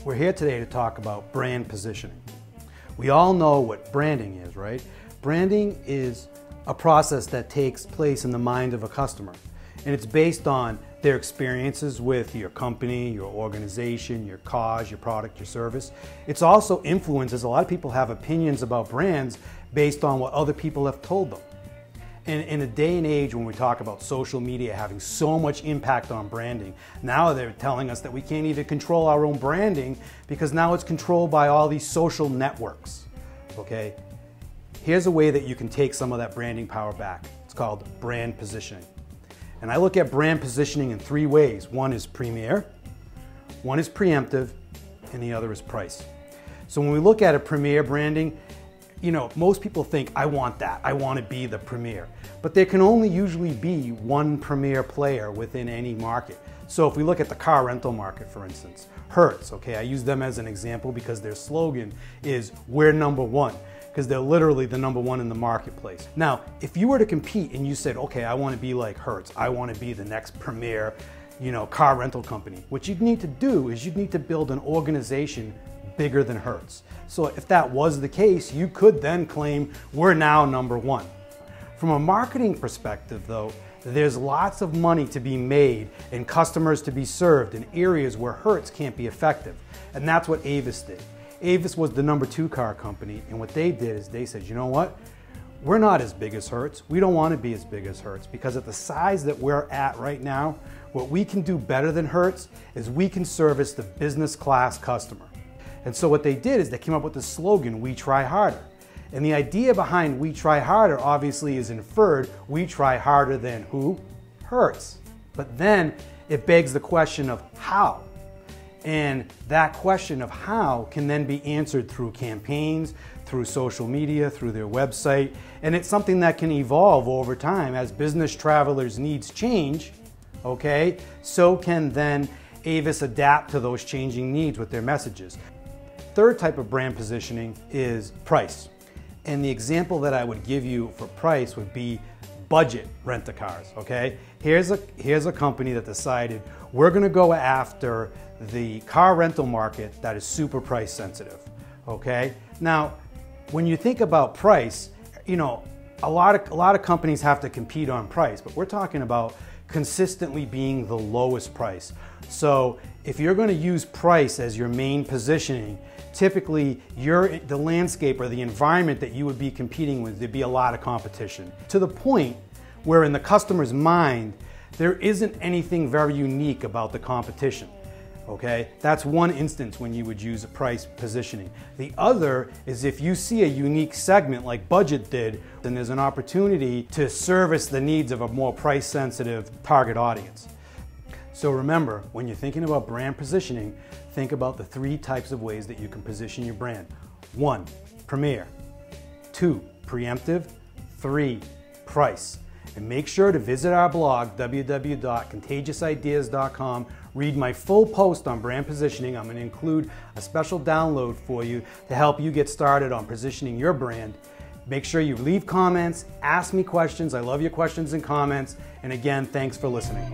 We're here today to talk about brand positioning. We all know what branding is, right? Branding is a process that takes place in the mind of a customer, and it's based on their experiences with your company, your organization, your cause, your product, your service. It's also influenced, as a lot of people have opinions about brands based on what other people have told them. And in a day and age when we talk about social media having so much impact on branding, now they're telling us that we can't even control our own branding because now it's controlled by all these social networks, okay? Here's a way that you can take some of that branding power back. It's called brand positioning. And I look at brand positioning in three ways. One is premier, one is preemptive, and the other is price. So when we look at a premier branding, you know, most people think, I want that. I want to be the premier. But there can only usually be one premier player within any market. So if we look at the car rental market, for instance, Hertz, okay, I use them as an example because their slogan is, we're number one, because they're literally the number one in the marketplace. Now, if you were to compete and you said, okay, I want to be like Hertz, I want to be the next premier, you know, car rental company, what you'd need to do is you'd need to build an organization bigger than Hertz. So if that was the case, you could then claim we're now number one. From a marketing perspective though, there's lots of money to be made and customers to be served in areas where Hertz can't be effective. And that's what Avis did. Avis was the number 2 car company, and what they did is they said, you know what? We're not as big as Hertz. We don't want to be as big as Hertz because at the size that we're at right now, what we can do better than Hertz is we can service the business class customer. And so what they did is they came up with the slogan, we try harder. And the idea behind we try harder obviously is inferred, we try harder than who? Hertz. But then it begs the question of how. And that question of how can then be answered through campaigns, through social media, through their website. And it's something that can evolve over time as business travelers' needs change, okay? So can then Avis adapt to those changing needs with their messages. Third type of brand positioning is price. And the example that I would give you for price would be budget rent-a-cars, okay? Here's a company that decided we're gonna go after the car rental market that is super price sensitive, okay? Now, when you think about price, you know, a lot of companies have to compete on price, but we're talking about consistently being the lowest price. So if you're going to use price as your main positioning, typically the landscape or the environment that you would be competing with, there'd be a lot of competition. To the point where in the customer's mind, there isn't anything very unique about the competition. Okay, that's one instance when you would use a price positioning. The other is if you see a unique segment like Budget did, then there's an opportunity to service the needs of a more price-sensitive target audience. So remember, when you're thinking about brand positioning, think about the 3 types of ways that you can position your brand. 1, premier. 2, preemptive. 3, price. And make sure to visit our blog, www.contagiousideas.com. Read my full post on brand positioning. I'm going to include a special download for you to help you get started on positioning your brand. Make sure you leave comments, ask me questions. I love your questions and comments. And again, thanks for listening.